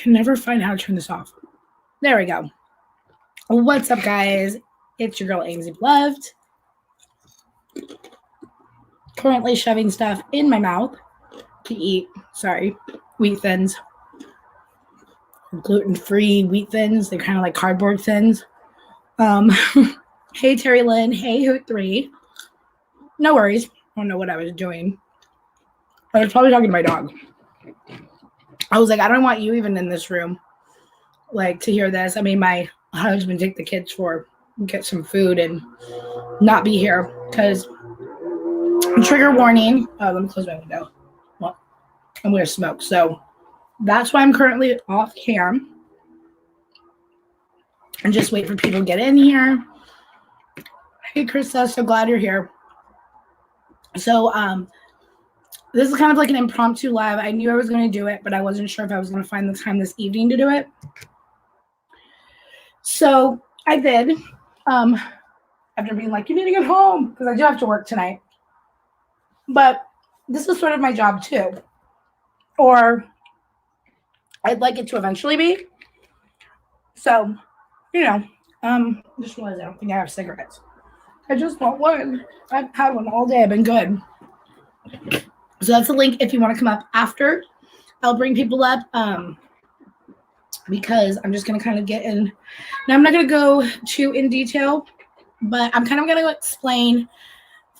Can never find how to turn this off. There we go. What's up, guys? It's your girl, AMZ Beloved. Currently shoving stuff in my mouth to eat. Sorry, wheat thins. Gluten-free wheat thins. They're kind of like cardboard thins. Hey, Terry Lynn. Hey, Hoot3. No worries. I don't know what I was doing. I was probably talking to my dog. I was like, I don't want you even in this room, like, to hear this. I made my husband take the kids for get some food and not be here because trigger warning. Oh, let me close my window. Well, I'm going to smoke. So that's why I'm currently off cam. And just wait for people to get in here. Hey, Krista, so glad you're here. So, this is kind of like an impromptu live. I knew I was going to do it, but I wasn't sure if I was going to find the time this evening to do it. So I did, after being like, you need to get home, because I do have to work tonight. But this is sort of my job too. Or I'd like it to eventually be. So, you know, just realized I don't think I have cigarettes. I just want one. I've had one all day. I've been good. So that's a link if you want to come up after. I'll bring people up because I'm just going to kind of get in. Now, I'm not going to go too in detail, but I'm kind of going to explain.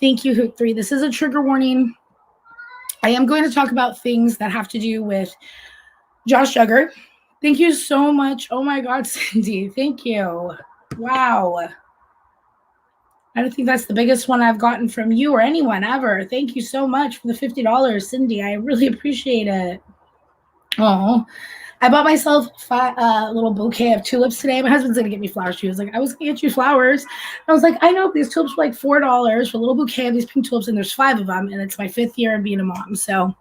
Thank you, Hoot3. This is a trigger warning. I am going to talk about things that have to do with Josh Duggar. Thank you so much. Oh, my God, Cindy. Thank you. Wow. I don't think that's the biggest one I've gotten from you or anyone ever. Thank you so much for the $50, Cindy. I really appreciate it. Oh, I bought myself a little bouquet of tulips today. My husband's going to get me flowers. She was like, I was going to get you flowers. I was like, I know these tulips are like $4 for a little bouquet of these pink tulips, and there's 5 of them, and it's my 5th year of being a mom. So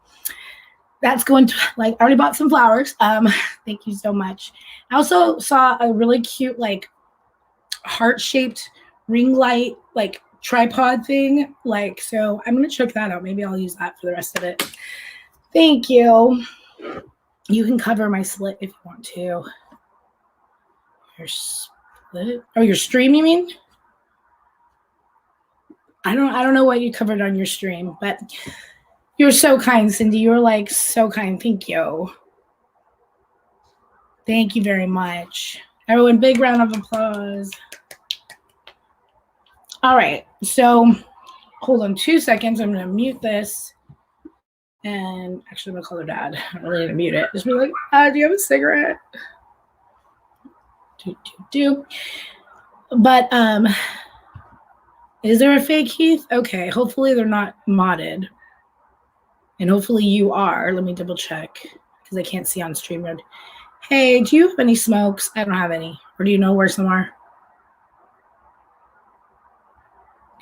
that's going to, like, I already bought some flowers. Thank you so much. I also saw a really cute, like, heart-shaped ring light, like, tripod thing. Like, so I'm going to check that out. Maybe I'll use that for the rest of it. Thank you. You can cover my slit if you want to. Your split? Oh, your stream, you mean? I don't know what you covered on your stream, but you're so kind, Cindy. You're like so kind. Thank you. Thank you very much. Everyone, big round of applause. All right. So hold on 2 seconds. I'm going to mute this. And actually, I'm going to call her dad. I'm really going to mute it. Just be like, do you have a cigarette? But, is there a fake Heath? Okay. Hopefully, they're not modded. And hopefully, you are. Let me double check because I can't see on StreamYard. Hey, do you have any smokes? I don't have any. Or do you know where some are?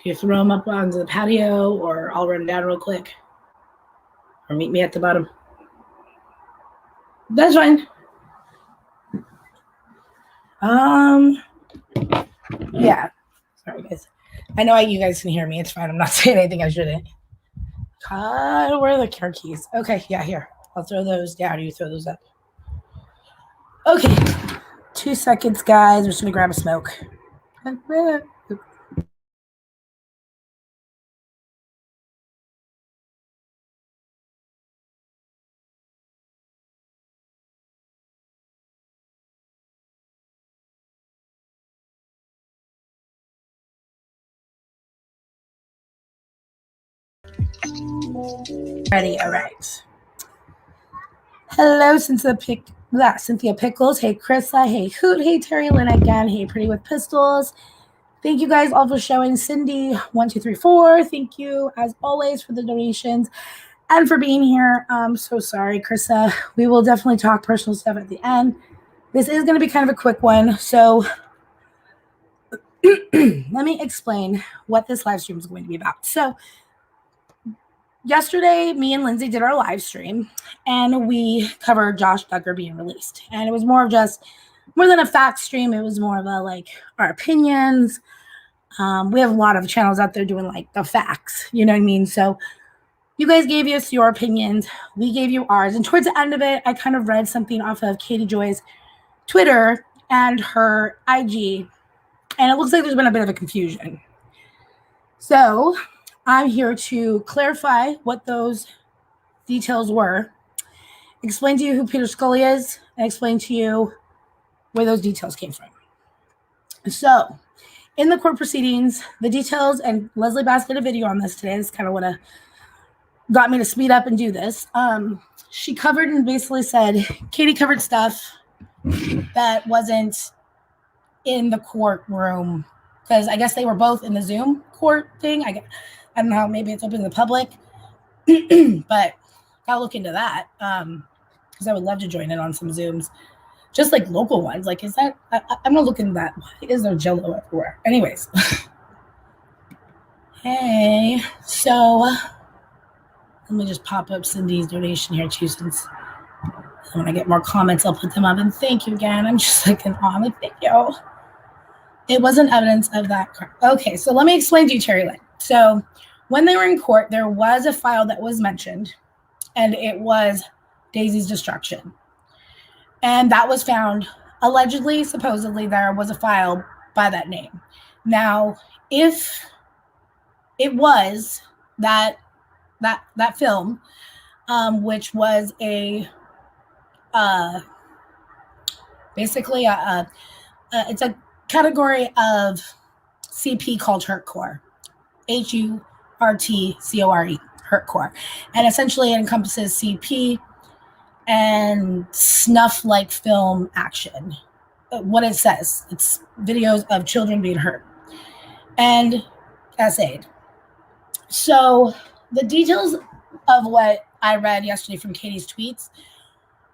Can you throw them up onto the patio, or I'll run down real quick? Or meet me at the bottom. That's fine. Yeah. Sorry, guys. I know you guys can hear me. It's fine. I'm not saying anything I shouldn't. God, where are the car keys? Okay, yeah, here. I'll throw those down. You throw those up. Okay. 2 seconds, guys. I'm just going to grab a smoke. Ready? All right. Hello, Cynthia Pickles. Hey, Krissa. Hey, Hoot. Hey, Terry Lynn again. Hey, Pretty with Pistols. Thank you guys all for showing. Cindy 1234. Thank you as always for the donations and for being here. I'm so sorry, Krissa. We will definitely talk personal stuff at the end. This is going to be kind of a quick one, so let me explain what this live stream is going to be about. So yesterday, me and Lindsay did our live stream, and we covered Josh Duggar being released. And it was more than a fact stream. It was more of our opinions. We have a lot of channels out there doing the facts, you know what I mean? So you guys gave us your opinions. We gave you ours. And towards the end of it, I kind of read something off of Katie Joy's Twitter and her IG. And it looks like there's been a bit of a confusion. So I'm here to clarify what those details were, explain to you who Peter Scully is, and explain to you where those details came from. So in the court proceedings, the details, and Leslie Bass did a video on this today. This is kind of what got me to speed up and do this. She covered and basically said Katie covered stuff that wasn't in the courtroom, because I guess they were both in the Zoom court thing. I don't know, maybe it's open to the public, but I'll look into that, because I would love to join in on some Zooms, just local ones. Is that, I'm gonna look into that. Why is there Jello everywhere? Anyways. Hey, so let me just pop up Cindy's donation here too, since when I get more comments, I'll put them up. And thank you again. I'm just in awe. Thank you. It wasn't evidence of that. Okay, so let me explain to you, Terry Lynn. So when they were in court, there was a file that was mentioned, and it was Daisy's destruction. And that was found, allegedly, supposedly, there was a file by that name. Now, if it was that film, which was basically it's a category of CP called hurtcore, HURTCORE, hurtcore, and essentially it encompasses CP and snuff-like film action. What it says, it's videos of children being hurt and essayed. So the details of what I read yesterday from Katie's tweets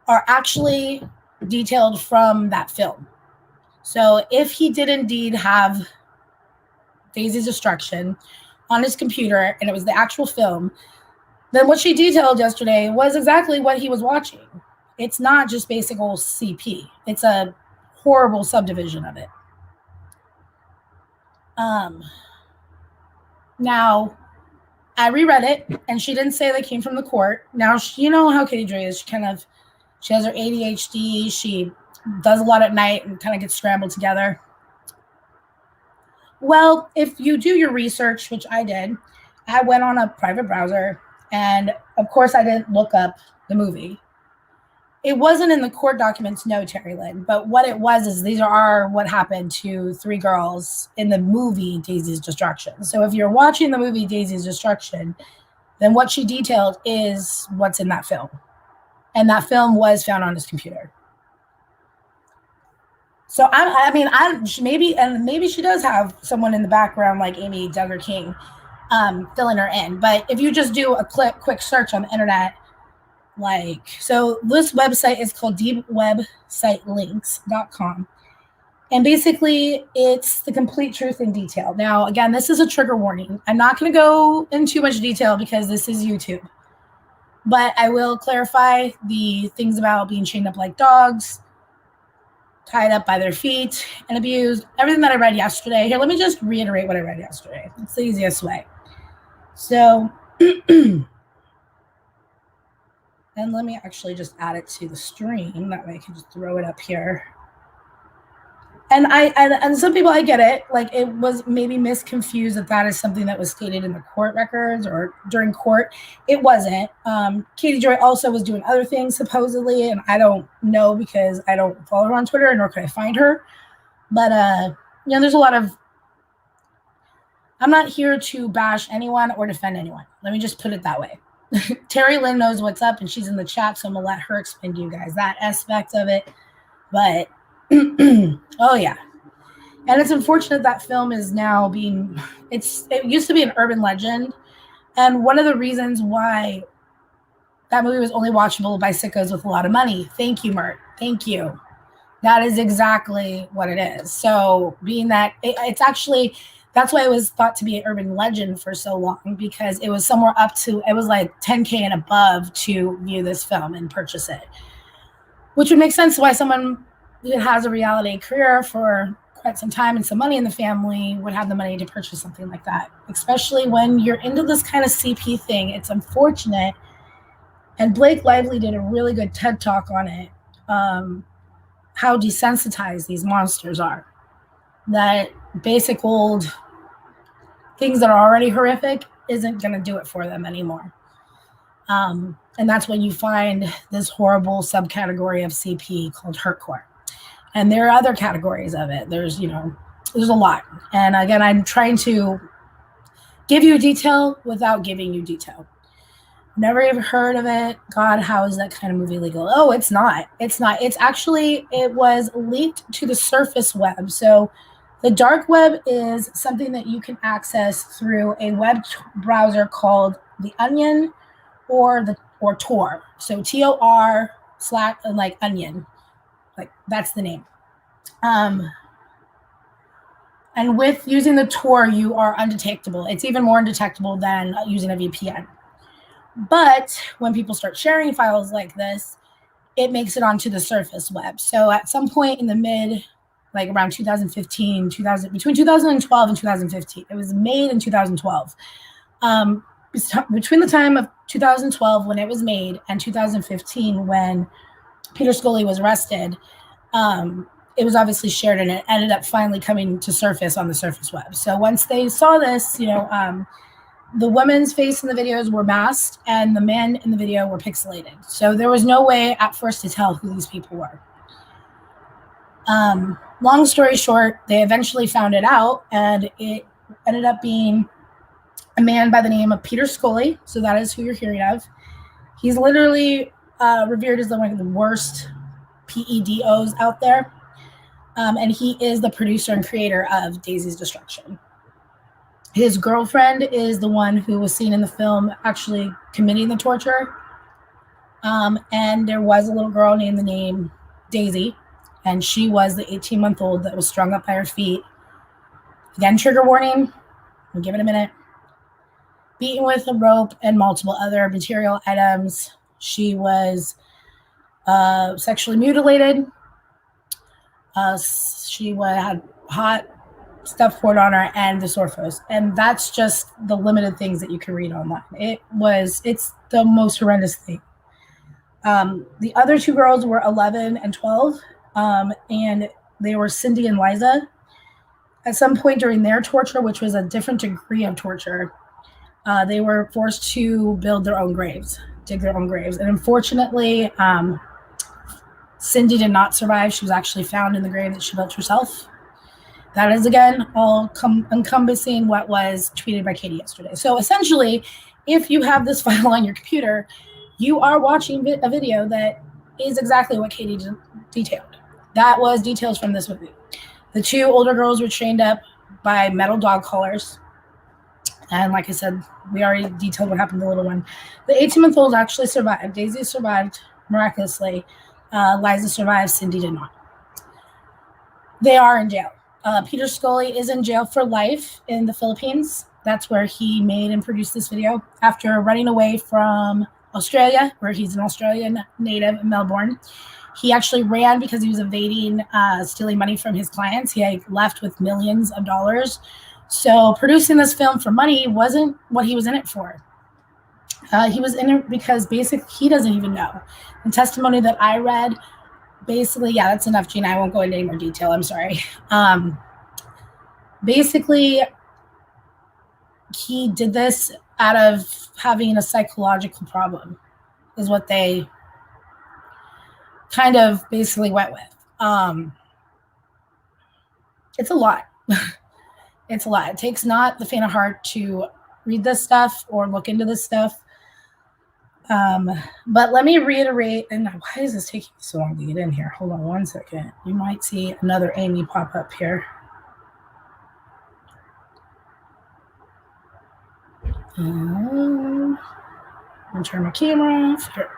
are actually detailed from that film. So if he did indeed have Daisy's destruction on his computer and it was the actual film, then what she detailed yesterday was exactly what he was watching. It's not just basic old CP. It's a horrible subdivision of it. Now, I reread it, and she didn't say they came from the court. Now, you know how Katie Joy is. She has her ADHD. She does a lot at night and kind of gets scrambled together. Well, if you do your research, which I did, I went on a private browser, and of course I didn't look up the movie. It wasn't in the court documents, no, Terry Lynn, but what it was is these are what happened to 3 girls in the movie Daisy's Destruction. So if you're watching the movie Daisy's Destruction, then what she detailed is what's in that film. And that film was found on his computer. So maybe she does have someone in the background like Amy Duggar King filling her in. But if you just do a quick search on the internet, so this website is called deepwebsitelinks.com. And basically, it's the complete truth in detail. Now, again, this is a trigger warning. I'm not going to go into too much detail because this is YouTube. But I will clarify the things about being chained up like dogs, tied up by their feet and abused. Everything that I read yesterday. Here, let me just reiterate what I read yesterday. It's the easiest way. So, and let me actually just add it to the stream. That way I can just throw it up here. And some people, I get it. Like, it was maybe misconfused that is something that was stated in the court records or during court. It wasn't. Katie Joy also was doing other things supposedly, and I don't know because I don't follow her on Twitter, nor could I find her. But there's a lot of. I'm not here to bash anyone or defend anyone. Let me just put it that way. Terry Lynn knows what's up, and she's in the chat, so I'm gonna let her explain to you guys that aspect of it. But oh yeah, and it's unfortunate that film is now being. It used to be an urban legend, and one of the reasons why that movie was only watchable by sickos with a lot of money. Thank you, Mert. Thank you. That is exactly what it is. So being that it's actually. That's why it was thought to be an urban legend for so long, because it was somewhere up to, it was like 10K and above to view this film and purchase it, which would make sense why someone who has a reality career for quite some time and some money in the family would have the money to purchase something like that, especially when you're into this kind of CP thing. It's unfortunate. And Blake Lively did a really good TED Talk on it, how desensitized these monsters are. That basic old things that are already horrific isn't going to do it for them anymore. And that's when you find this horrible subcategory of CP called hurtcore. And there are other categories of it. There's a lot. And again, I'm trying to give you detail without giving you detail. Never even heard of it. God, how is that kind of movie legal? Oh, it's not. It's not. It's actually, it was leaked to the surface web. So the dark web is something that you can access through a web browser called The Onion or Tor. So TOR / like Onion, like that's the name. And with using the Tor, you are undetectable. It's even more undetectable than using a VPN. But when people start sharing files like this, it makes it onto the surface web. So at some point in the like around 2015, between 2012 and 2015. It was made in 2012. Between the time of 2012 when it was made and 2015 when Peter Scully was arrested, it was obviously shared and it ended up finally coming to surface on the surface web. So once they saw this, the woman's face in the videos were masked and the men in the video were pixelated. So there was no way at first to tell who these people were. Long story short, they eventually found it out, and it ended up being a man by the name of Peter Scully. So that is who you're hearing of. He's literally revered as one of the worst PEDOs out there. And he is the producer and creator of Daisy's Destruction. His girlfriend is the one who was seen in the film actually committing the torture. And there was a little girl named Daisy. And she was the 18-month-old that was strung up by her feet. Again, trigger warning. I'll give it a minute. Beaten with a rope and multiple other material items. She was sexually mutilated. She had hot stuff poured on her and the sorphos. And that's just the limited things that you can read online. It's the most horrendous thing. The other two girls were 11 and 12. And they were Cindy and Liza. At some point during their torture, which was a different degree of torture, they were forced to dig their own graves. And unfortunately, Cindy did not survive. She was actually found in the grave that she built herself. That is, again, all encompassing what was tweeted by Katie yesterday. So essentially, if you have this file on your computer, you are watching a video that is exactly what Katie detailed. That was details from this movie. The two older girls were chained up by metal dog collars. And like I said, we already detailed what happened to the little one. The 18-month-old actually survived. Daisy survived miraculously. Liza survived. Cindy did not. They are in jail. Peter Scully is in jail for life in the Philippines. That's where he made and produced this video after running away from Australia, where he's an Australian native in Melbourne. He actually ran because he was evading stealing money from his clients. He had left with millions of dollars. So producing this film for money wasn't what he was in it for. He was in it because basically he doesn't even know. The testimony that I read, basically, yeah, that's enough, Gina. I won't go into any more detail. I'm sorry. Basically, he did this out of having a psychological problem, is what they kind of basically went with. It's a lot. It's a lot. It takes not the faint of heart to read this stuff or look into this stuff. But let me reiterate, and why is this taking so long to get in here? Hold on one second. You might see another Amy pop up here. I'm gonna turn my camera off here.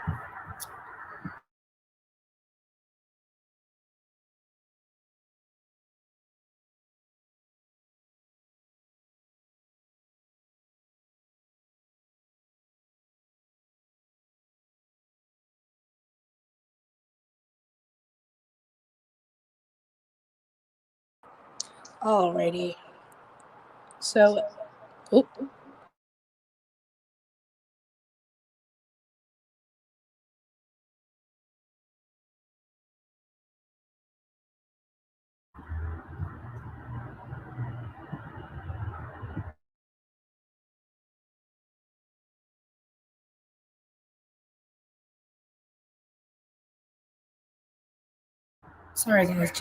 Alrighty. So, oh, sorry guys.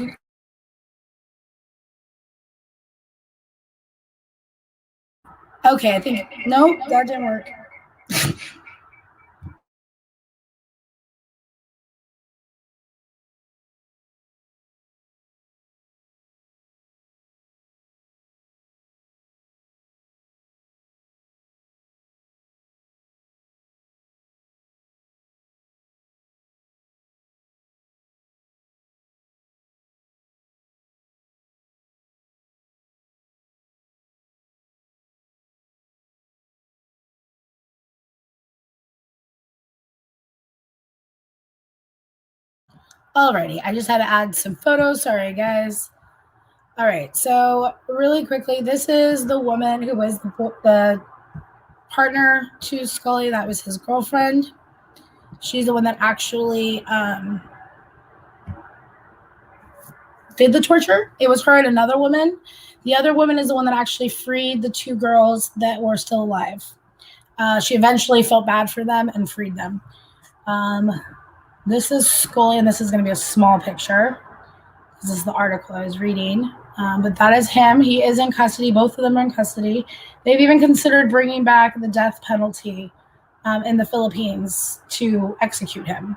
Okay, I think no, that didn't work. Alrighty, I just had to add some photos. Sorry, guys. All right, so really quickly, this is the woman who was the partner to Scully. That was his girlfriend. She's the one that actually did the torture. It was her and another woman. The other woman is the one that actually freed the two girls that were still alive. She eventually felt bad for them and freed them. This is Scully, and this is going to be a small picture. This is the article I was reading. But that is him. He is in custody. Both of them are in custody. They've even considered bringing back the death penalty in the Philippines to execute him.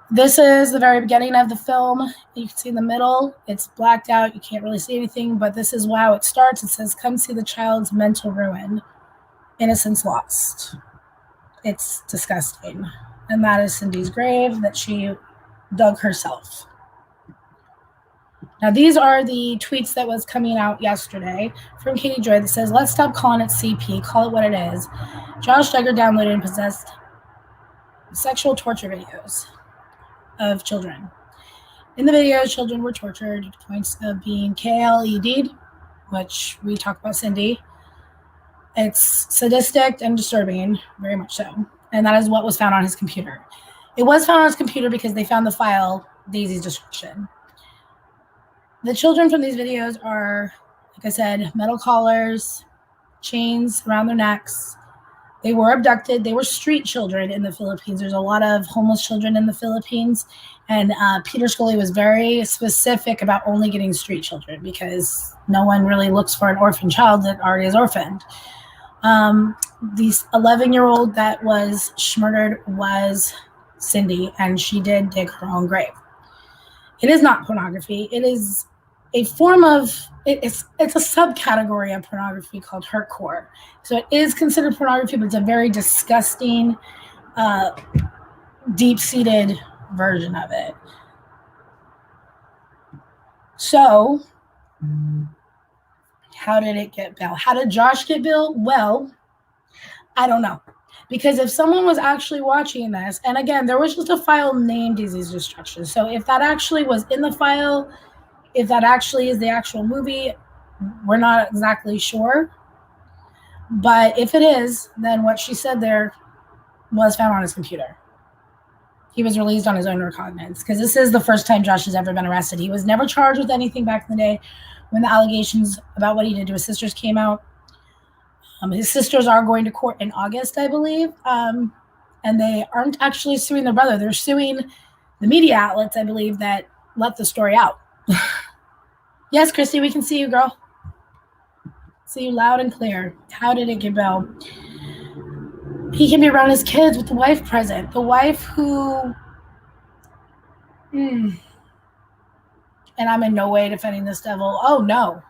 This is the very beginning of the film. You can see in the middle, it's blacked out. You can't really see anything, but this is how it starts. It says, "Come see the child's mental ruin. Innocence lost." It's disgusting. And that is Cindy's grave that she dug herself. Now, these are the tweets that was coming out yesterday from Katie Joy that says, "Let's stop calling it CP. Call it what it is. Josh Duggar downloaded and possessed sexual torture videos of children. In the videos, children were tortured to points of being KLED'd," which we talk about Cindy. "It's sadistic and disturbing, very much so. And that is what was found on his computer. It was found on his computer because they found the file, Daisy's destruction. The children from these videos are, like I said, metal collars, chains around their necks. They were abducted. They were street children in the Philippines. There's a lot of homeless children in the Philippines. And Peter Scully was very specific about only getting street children because no one really looks for an orphan child that already is orphaned. This 11-year-old that was murdered was Cindy, and she did dig her own grave. It is not pornography. It is a form of, it's a subcategory of pornography called hurtcore. So it is considered pornography, but it's a very disgusting, deep-seated version of it. So, how did it get Bill? How did Josh get Bill? Well, I don't know. Because if someone was actually watching this, and again, there was just a file named Daisy's Destruction. So if that actually was in the file, if that actually is the actual movie, we're not exactly sure. But if it is, then what she said there was found on his computer. He was released on his own recognizance, because this is the first time Josh has ever been arrested. He was never charged with anything back in the day when the allegations about what he did to his sisters came out. His sisters are going to court in August, I believe, and they aren't actually suing their brother. They're suing the media outlets, I believe, that let the story out. Yes, Christy, we can see you, girl. See you loud and clear. How did it get Bill? He can be around his kids with the wife present. The wife who... and I'm in no way defending this devil. Oh, no.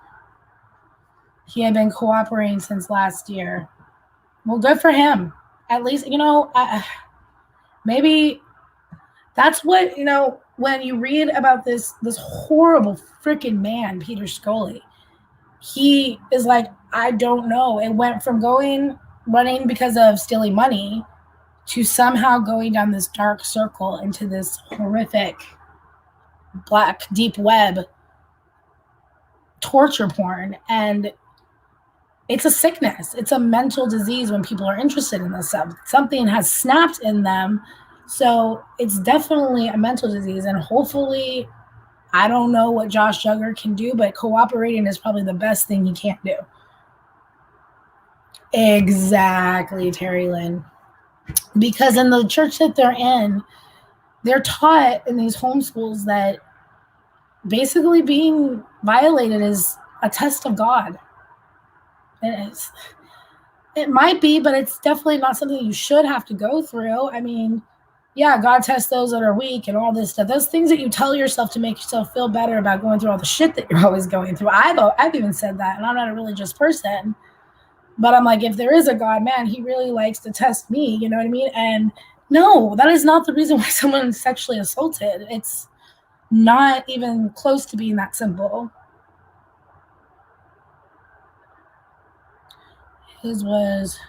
He had been cooperating since last year. Well, good for him. At least, maybe that's what, when you read about this horrible freaking man, Peter Scully, he is like, I don't know. It went from running because of stealing money to somehow going down this dark circle into this horrific black deep web torture porn. And it's a sickness. It's a mental disease when people are interested in this stuff. Something has snapped in them. So it's definitely a mental disease. And hopefully, I don't know what Josh Duggar can do, but cooperating is probably the best thing he can't do. Exactly, Terry Lynn. Because in the church that they're in, they're taught in these homeschools that basically being violated is a test of God. It might be, but it's definitely not something you should have to go through. I mean, yeah, God tests those that are weak and all this stuff. Those things that you tell yourself to make yourself feel better about going through all the shit that you're always going through. I've even said that, and I'm not a religious person. But I'm like, if there is a God, man, he really likes to test me. You know what I mean? And no, that is not the reason why someone's sexually assaulted. It's not even close to being that simple. His was...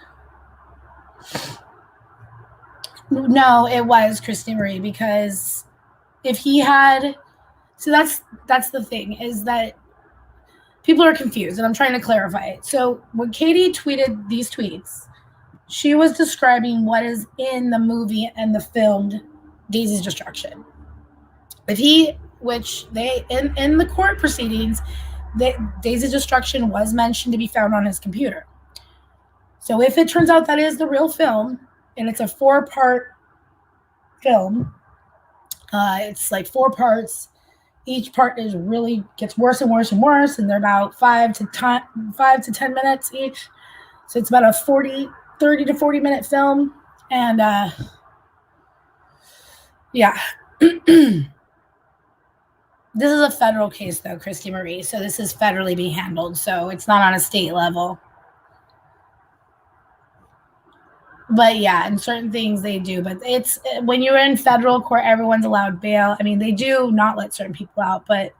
No, it was Christy Marie, because if he had... So that's the thing, is that people are confused, and I'm trying to clarify it. So when Katie tweeted these tweets, she was describing what is in the movie and the filmed Daisy's Destruction. Which they, in the court proceedings, Daisy's Destruction was mentioned to be found on his computer. So if it turns out that is the real film, and it's a 4-part film, it's like 4 parts. Each part gets worse and worse and worse, and they're about 5 to 10 minutes each. So it's about a 30 to 40 minute film. And yeah. This is a federal case, though, Christy Marie. So this is federally being handled. So it's not on a state level. But yeah, in certain things they do. But it's when you're in federal court, everyone's allowed bail. I mean, they do not let certain people out, but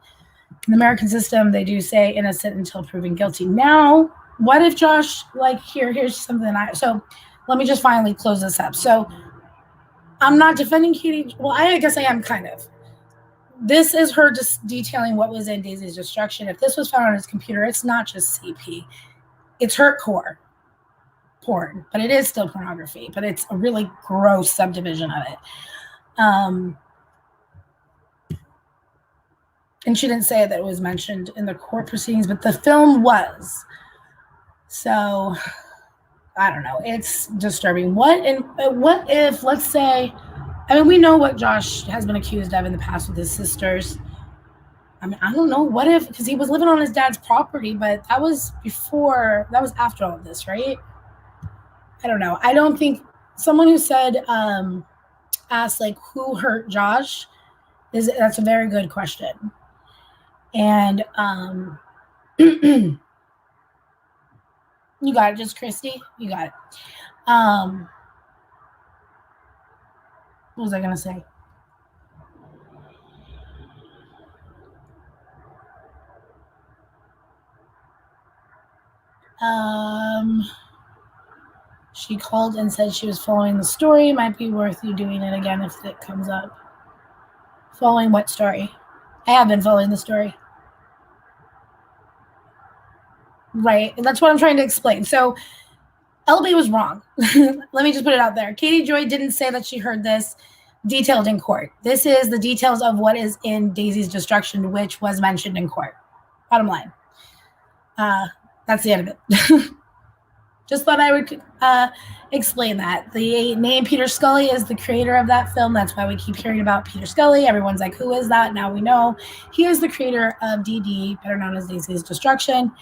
in the American system, they do say innocent until proven guilty. Now, what if Josh, here's something so let me just finally close this up. So I'm not defending Katie. Well, I guess I am kind of. This is her just detailing what was in Daisy's Destruction. If this was found on his computer, it's not just CP. It's hardcore porn, but it is still pornography, but it's a really gross subdivision of it. And she didn't say that it was mentioned in the court proceedings, but the film was. So, I don't know. It's disturbing. What if, let's say, I mean, we know what Josh has been accused of in the past with his sisters. I mean, I don't know. What if, because he was living on his dad's property, but that was after all of this, right? I don't know. I don't think someone who said, asked, who hurt Josh, that's a very good question. And, you got it, just Christy? You got it. What was I going to say? She called and said she was following the story. Might be worth you doing it again if it comes up. Following what story? I have been following the story. Right. And that's what I'm trying to explain. So LB was wrong. Let me just put it out there. Katie Joy didn't say that she heard this detailed in court. This is the details of what is in Daisy's destruction, which was mentioned in court. Bottom line. That's the end of it. Just thought I would explain that. The name Peter Scully is the creator of that film. That's why we keep hearing about Peter Scully. Everyone's like, who is that? Now we know. He is the creator of DD, better known as Daisy's Destruction.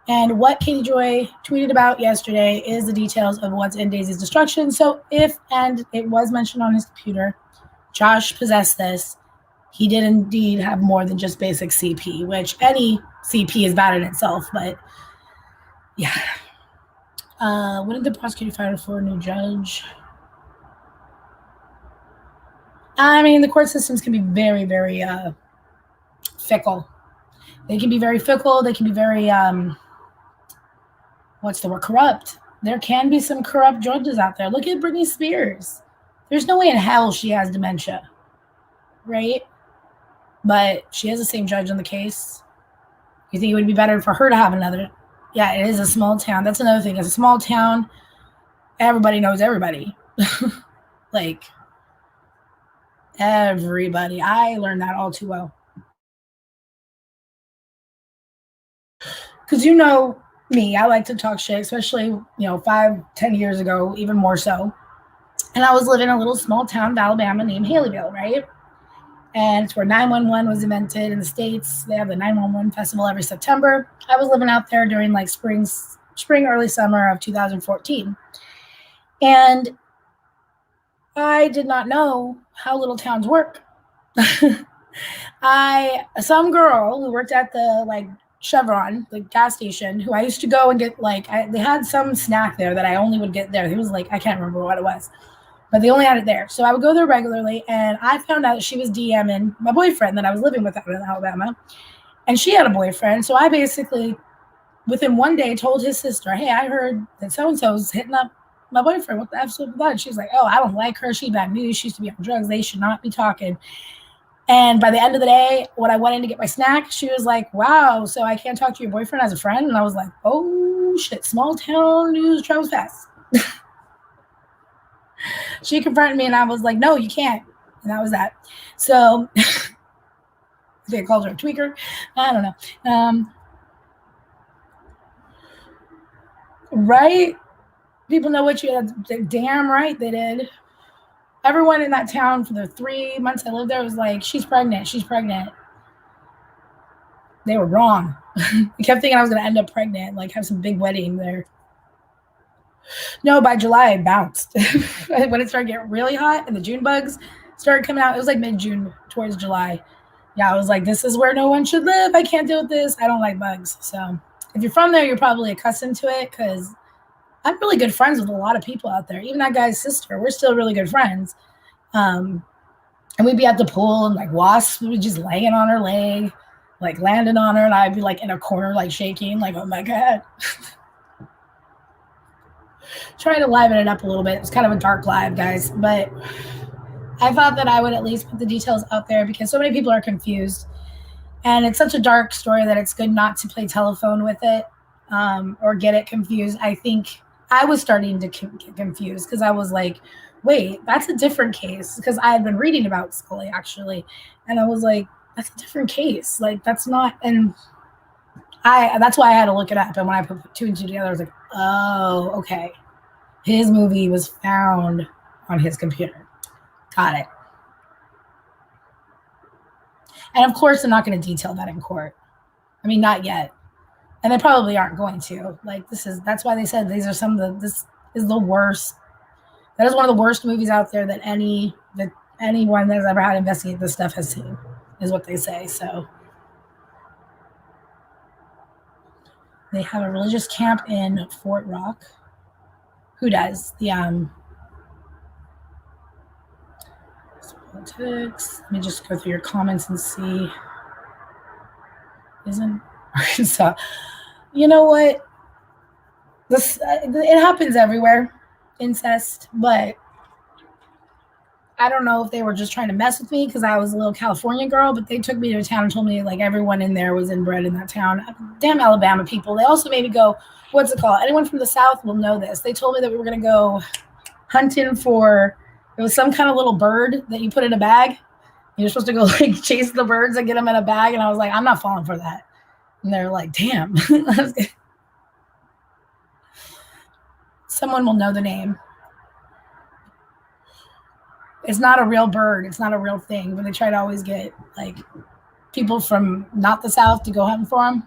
And what Katie Joy tweeted about yesterday is the details of what's in Daisy's Destruction. So if, and it was mentioned on his computer, Josh possessed this, he did indeed have more than just basic CP, which any CP is bad in itself, but yeah. When did the prosecutor fire for a new judge? I mean, the court systems can be very, very fickle. They can be very fickle. They can be very, what's the word? Corrupt. There can be some corrupt judges out there. Look at Britney Spears. There's no way in hell she has dementia, right? But she has the same judge on the case. You think it would be better for her to have another? Yeah, it is a small town. That's another thing. It's a small town. Everybody knows everybody. Like, everybody. I learned that all too well. Because you know me, I like to talk shit, especially, 5-10 years ago, even more so. And I was living in a little small town of Alabama named Haleyville, right? And it's where 911 was invented in the States. They have the 911 festival every September. I was living out there during like spring, early summer of 2014. And I did not know how little towns work. Some girl who worked at the Chevron, the gas station, who I used to go and get they had some snack there that I only would get there. It was I can't remember what it was. But they only had it there. So I would go there regularly, and I found out that she was DMing my boyfriend that I was living with out in Alabama. And she had a boyfriend. So I basically, within one day, told his sister, hey, I heard that so-and-so's hitting up my boyfriend. What the F's with that? She's like, oh, I don't like her. She's bad news. She used to be on drugs. They should not be talking. And by the end of the day, when I went in to get my snack, she was like, wow, so I can't talk to your boyfriend as a friend? And I was like, oh, shit, small town news travels fast. She confronted me, and I was like, no, you can't. And that was that. So they called her a tweaker. I don't know. Right? People know what you had. Damn right they did. Everyone in that town for the 3 months I lived there was like, she's pregnant. She's pregnant. They were wrong. I kept thinking I was going to end up pregnant, have some big wedding there. No, by July, I bounced. When it started getting really hot and the June bugs started coming out, it was mid-June towards July. Yeah, I was like, this is where no one should live. I can't deal with this. I don't like bugs. So if you're from there, you're probably accustomed to it because I'm really good friends with a lot of people out there. Even that guy's sister, we're still really good friends. And we'd be at the pool and wasps would be just laying on her leg, landing on her. And I'd be in a corner, shaking, oh my God. Trying to liven it up a little bit. It was kind of a dark live, guys, but I thought that I would at least put the details out there because so many people are confused, and it's such a dark story that it's good not to play telephone with it or get it confused. I think I was starting to get confused because I was like, wait, that's a different case, because I had been reading about Scully actually, and I was like, that's a different case. That's not, and that's why I had to look it up. And when I put 2 and 2 together, I was like, oh, okay. His movie was found on his computer. Got it. And of course, they're not going to detail that in court. I mean, not yet. And they probably aren't going to. That's why they said this is the worst. That is one of the worst movies out there that anyone that's ever had to investigate this stuff has seen, is what they say. So they have a religious camp in Fort Rock. Who does? The politics. Let me just go through your comments and see. Isn't Arkansas? You know what? It happens everywhere. incest, but I don't know if they were just trying to mess with me because I was a little California girl, but they took me to a town and told me like everyone in there was inbred in that town. Damn Alabama people. They also made me go, what's it called? Anyone from the South will know this. They told me that we were going to go hunting for, it was some kind of little bird that you put in a bag. You're supposed to go like chase the birds and get them in a bag. And I was like, I'm not falling for that. And they're like, damn. Someone will know the name. It's not a real bird. It's not a real thing. But they try to always get like people from not the South to go hunting for them.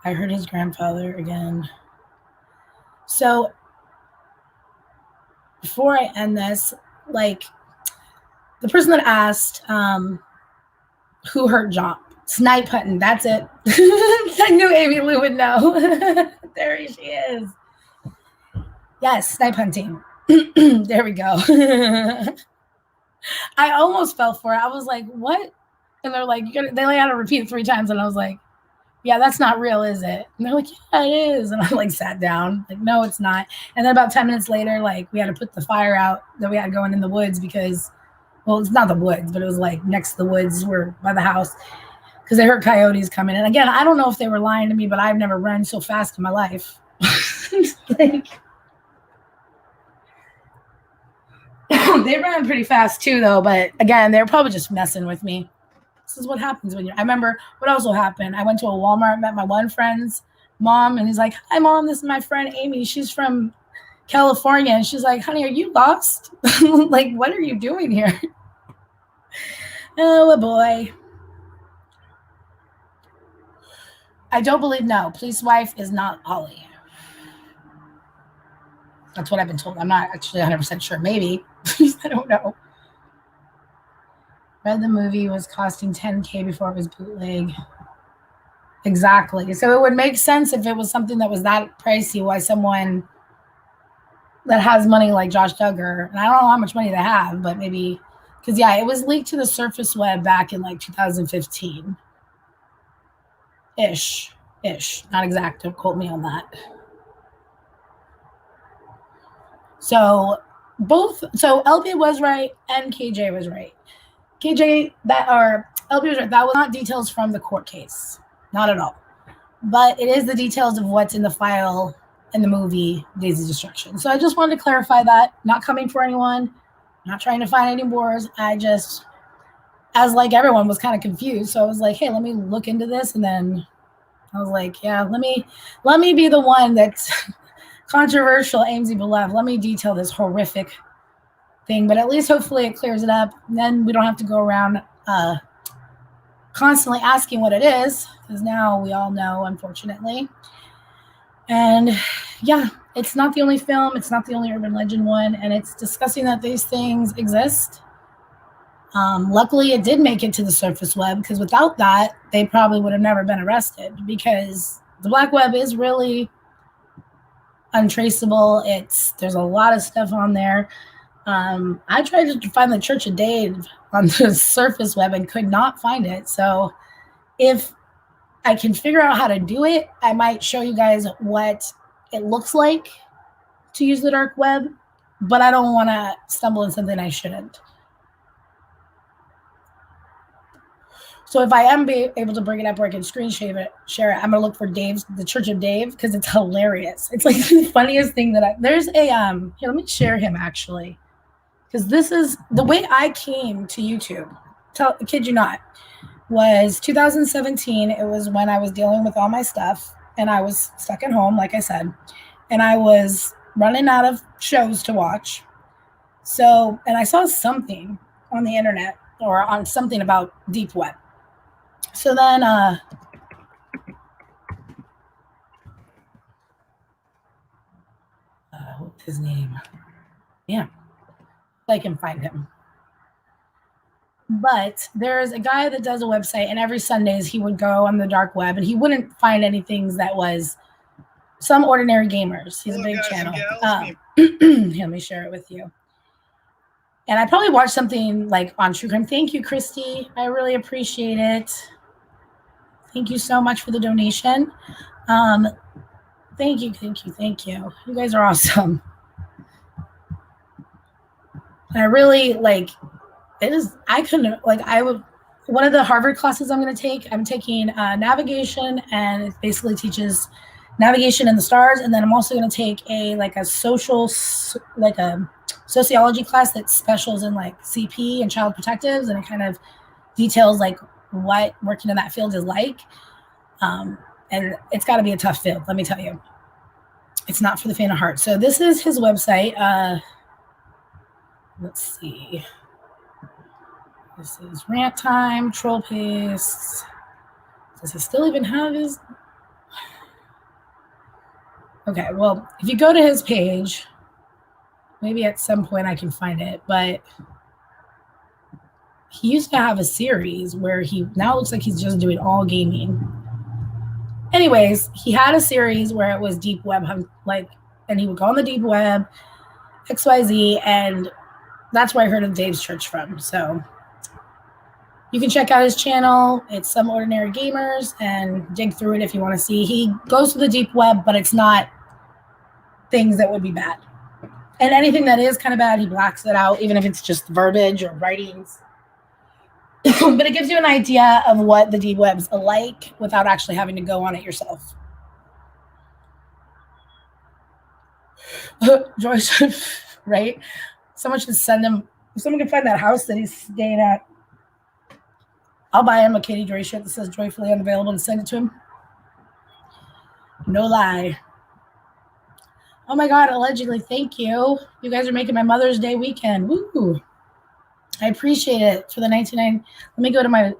I heard his grandfather again. So before I end this, like the person that asked who hurt John, snipe hunting. That's it. I knew Amy Lou would know. There she is. Yes, snipe hunting. There we go. I almost fell for it. I was like, what? And they're like, they had to repeat it 3 times. And I was like, yeah, that's not real, is it? And they're like, yeah, it is. And I like sat down, like, no, it's not. And then about 10 minutes later, like we had to put the fire out that we had going in the woods because, well, it's not the woods, but it was like next to the woods were by the house because they heard coyotes coming. And again, I don't know if they were lying to me, but I've never run so fast in my life. Like, they ran pretty fast too, though. But again, they were probably just messing with me. This is what happens when you're. I remember what also happened. I went to a Walmart, met my one friend's mom, and he's like, "Hi, mom. This is my friend Amy. She's from California." And she's like, "Honey, are you lost? Like, what are you doing here?" Oh boy. I don't believe no. Police wife is not Holly. That's what I've been told. I'm not actually 100% sure. Maybe. I don't know. Read the movie was costing $10K before it was bootleg. Exactly. So it would make sense if it was something that was that pricey, why someone that has money like Josh Duggar, and I don't know how much money they have, but maybe, because yeah, it was leaked to the surface web back in like 2015. Ish. Not exact. Don't quote me on that. So LP was right and KJ was right. LP was right. That was not details from the court case. Not at all. But it is the details of what's in the file in the movie Days of Destruction. So I just wanted to clarify that. Not coming for anyone. Not trying to find any wars. I just, as like everyone, was kind of confused. So I was like, hey, let me look into this. And then I was like, yeah, let me be the one that's controversial, Amesy beloved. Let me detail this horrific thing, but at least hopefully it clears it up. And then we don't have to go around constantly asking what it is, because now we all know, unfortunately. And yeah, it's not the only film. It's not the only urban legend one, and it's discussing that these things exist. Luckily, it did make it to the surface web, because without that, they probably would have never been arrested, because the black web is really untraceable. There's a lot of stuff on there. I tried to find the Church of Dave on the surface web and could not find it. So if I can figure out how to do it, I might show you guys what it looks like to use the dark web, but I don't want to stumble in something I shouldn't. So if I am able to bring it up where I can screen share it, I'm going to look for the Church of Dave, because it's hilarious. It's like the funniest thing there's a, here, let me share him actually. Because this is the way I came to YouTube. Kid you not, was 2017. It was when I was dealing with all my stuff and I was stuck at home, like I said, and I was running out of shows to watch. So, and I saw something on the internet or on something about deep web. So then, what's his name? Yeah. I can find him. But there's a guy that does a website, and every Sundays he would go on the dark web and he wouldn't find anything that was some ordinary gamers. He's a big channel. Let me share it with you. And I probably watched something like on True Crime. Thank you, Christy. I really appreciate it. Thank you so much for the donation. Thank you, thank you, thank you. You guys are awesome. And I really like it is. I couldn't like I would. One of the Harvard classes I'm going to take, I'm taking navigation, and it basically teaches navigation in the stars. And then I'm also going to take a sociology class that specials in like CP and child protectives, and it kind of details like what working in that field is like. And it's got to be a tough field, let me tell you. It's not for the faint of heart. So this is his website. Let's see. This is rant time, troll paste. Does he still even have his? Okay, well, if you go to his page, maybe at some point I can find it, but he used to have a series where he now looks like he's just doing all gaming. Anyways, he had a series where it was deep web, and he would go on the deep web, XYZ, and that's where I heard of Dave's Church from. So you can check out his channel. It's Some Ordinary Gamers, and dig through it if you want to see. He goes to the deep web, but it's not things that would be bad. And anything that is kind of bad, he blacks it out, even if it's just verbiage or writings. But it gives you an idea of what the deep web's like without actually having to go on it yourself. Joyce, right? Someone should send him. If someone can find that house that he's staying at, I'll buy him a Katie Joy shirt that says joyfully unavailable and send it to him. No lie. Oh my God, allegedly, thank you. You guys are making my Mother's Day weekend. Woo! I appreciate it for the 99. Let me go to I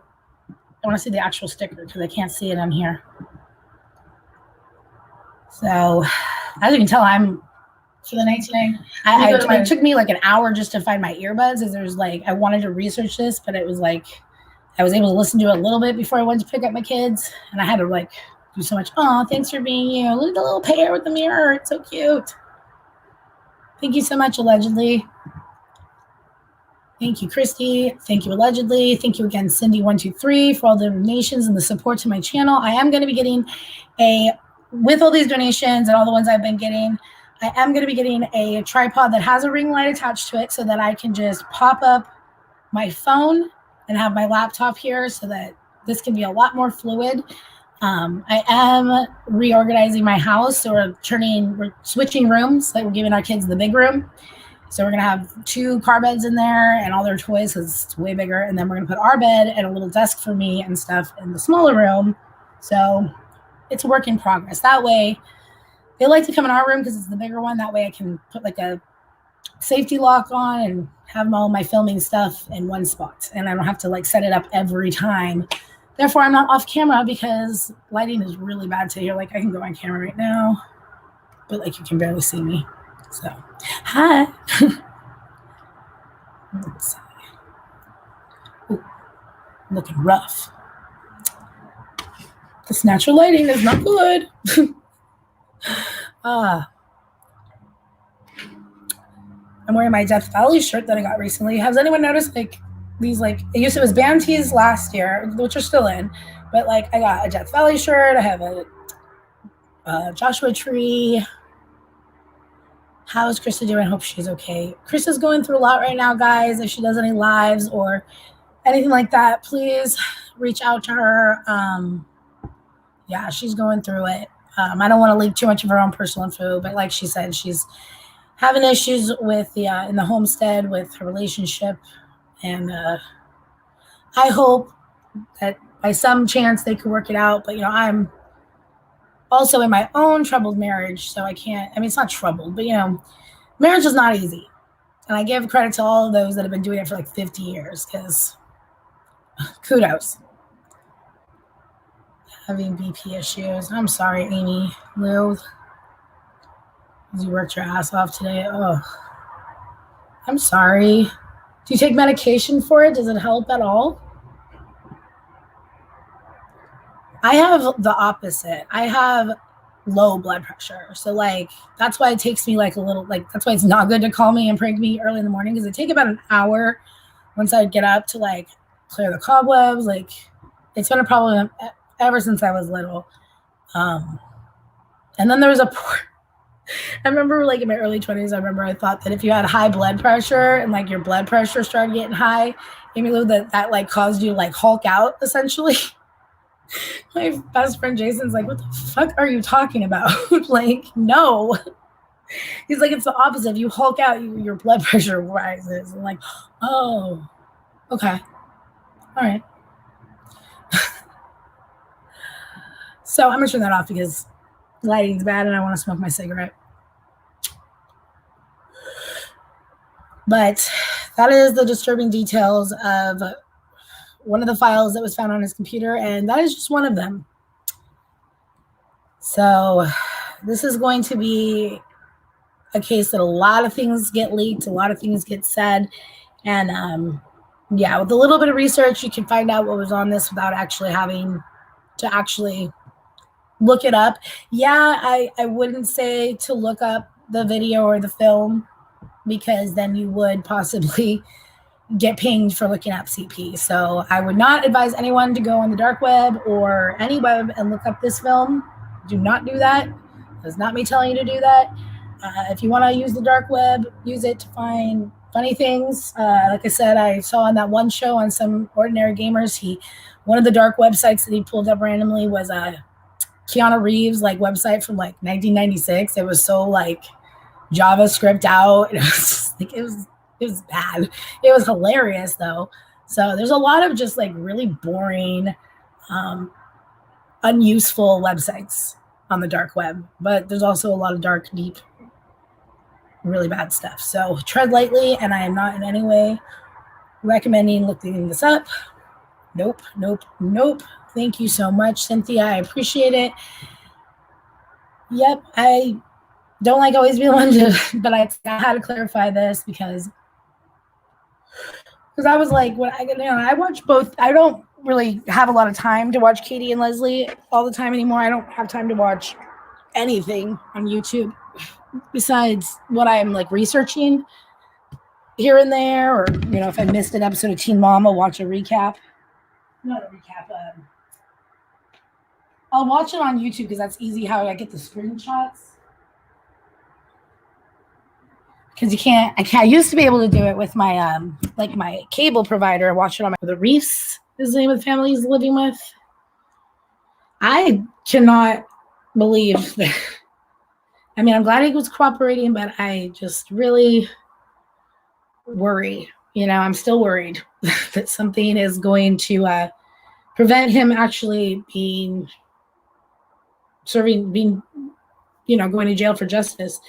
want to see the actual sticker because I can't see it on here. So, as you can tell, I'm for the 99. It took me like an hour just to find my earbuds. As there's I wanted to research this, but it was I was able to listen to it a little bit before I went to pick up my kids, and I had to do so much. Oh, thanks for being you. Look at the little pair with the mirror. It's so cute. Thank you so much, allegedly. Thank you, Christy. Thank you, allegedly. Thank you again, Cindy123, for all the donations and the support to my channel. I am going to be getting with all these donations and all the ones I've been getting, I am going to be getting a tripod that has a ring light attached to it so that I can just pop up my phone and have my laptop here so that this can be a lot more fluid. I am reorganizing my house. So we're switching rooms. We're giving our kids the big room. So we're going to have 2 car beds in there and all their toys because it's way bigger. And then we're going to put our bed and a little desk for me and stuff in the smaller room. So it's a work in progress. That way, they like to come in our room because it's the bigger one. That way I can put a safety lock on and have all my filming stuff in one spot. And I don't have to set it up every time. Therefore, I'm not off camera because lighting is really bad to here. I can go on camera right now, but you can barely see me. So, hi. Let's see. Ooh, looking rough. This natural lighting is not good. I'm wearing my Death Valley shirt that I got recently. Has anyone noticed these it was band tees last year, which are still in, but I got a Death Valley shirt. I have a Joshua Tree. How is Krista doing? I hope she's okay. Krista's going through a lot right now, guys. If she does any lives or anything like that, please reach out to her. Yeah, she's going through it. I don't want to leak too much of her own personal info, but like she said, she's having issues with in the homestead with her relationship. And I hope that by some chance they could work it out. But, I'm also in my own troubled marriage, so I can't. It's not troubled, but, marriage is not easy. And I give credit to all of those that have been doing it for 50 years because kudos. Having BP issues. I'm sorry, Amy Lou. You worked your ass off today. Oh, I'm sorry. Do you take medication for it? Does it help at all? I have the opposite. I have low blood pressure. So that's why it takes me a little, that's why it's not good to call me and prank me early in the morning because it takes about an hour once I get up to clear the cobwebs. It's been a problem ever since I was little. And then there was I remember like in my early 20s, I thought that if you had high blood pressure and like your blood pressure started getting high, that like caused you to like Hulk out essentially. My best friend Jason's like, what the fuck are you talking about? Like, no. He's like, it's the opposite. If you Hulk out, your blood pressure rises. I'm like, oh, okay. All right. So I'm going to turn that off because lighting's bad and I want to smoke my cigarette. But that is the disturbing details of one of the files that was found on his computer, and that is just one of them. So this is going to be a case that a lot of things get leaked, a lot of things get said, and yeah, with a little bit of research, you can find out what was on this without actually having to actually look it up. Yeah, I wouldn't say to look up the video or the film, because then you would possibly get pinged for looking up CP. So I would not advise anyone to go on the dark web or any web and look up this film. Do not do that. That's not me telling you to do that. If you want to use the dark web, use it to find funny things. Like I said, I saw on that one show on Some Ordinary Gamers, one of the dark websites that he pulled up randomly was a Keanu Reeves like website from like 1996. It was so like JavaScript out. It was just, like, it was bad. It was hilarious though. So there's a lot of just like really boring, unuseful websites on the dark web, but there's also a lot of dark, deep, really bad stuff. So tread lightly, and I am not in any way recommending looking this up. Nope, nope, nope. Thank you so much, Cynthia. I appreciate it. Yep, I don't like always being one to, but I had to clarify this because I was like, I watch both. I don't really have a lot of time to watch Katie and Leslie all the time anymore. I don't have time to watch anything on YouTube besides what I'm like researching here and there, or if I missed an episode of Teen Mom, I'll watch a recap. Not a recap. I'll watch it on YouTube because that's easy how I get the screenshots. Because I used to be able to do it with my like my cable provider. Watch it on the Reefs is the name of the family he's living with. I cannot believe that. I mean, I'm glad he was cooperating, but I just really worry. I'm still worried that something is going to prevent him actually being going to jail for justice.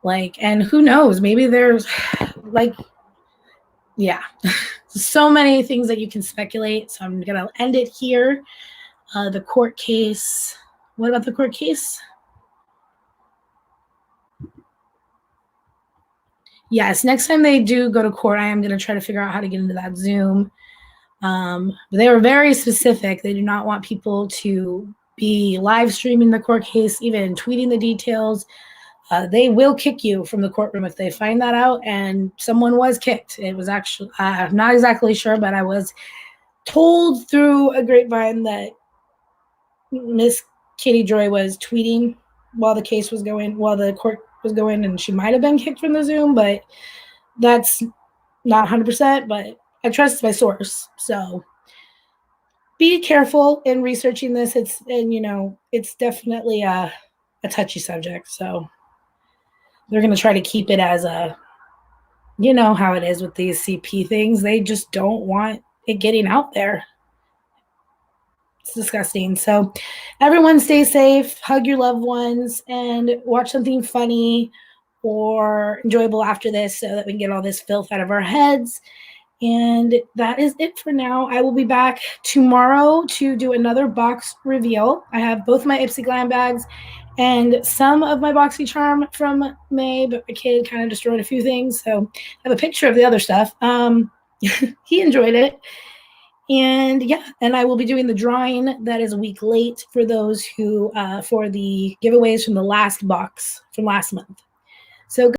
Like, and who knows, maybe there's like, yeah, so many things that you can speculate. So I'm going to end it here. The court case. What about the court case? Yes, next time they do go to court, I am going to try to figure out how to get into that Zoom. But they were very specific. They do not want people to be live streaming the court case, even tweeting the details. They will kick you from the courtroom if they find that out, and someone was kicked. It was actually, I'm not exactly sure, but I was told through a grapevine that Miss Katie Joy was tweeting while the case was going, while the court was going, and she might have been kicked from the Zoom, but that's not 100%, but I trust my source. So be careful in researching this. It's definitely a touchy subject. So they're going to try to keep it as how it is with these CP things. They just don't want it getting out there. It's disgusting. So everyone stay safe, hug your loved ones, and watch something funny or enjoyable after this so that we can get all this filth out of our heads. And that is it for now. I will be back tomorrow to do another box reveal. I have both my Ipsy Glam bags and some of my BoxyCharm from May, but my kid kind of destroyed a few things. So I have a picture of the other stuff. He enjoyed it. And yeah, and I will be doing the drawing that is a week late for those who, for the giveaways from the last box from last month. So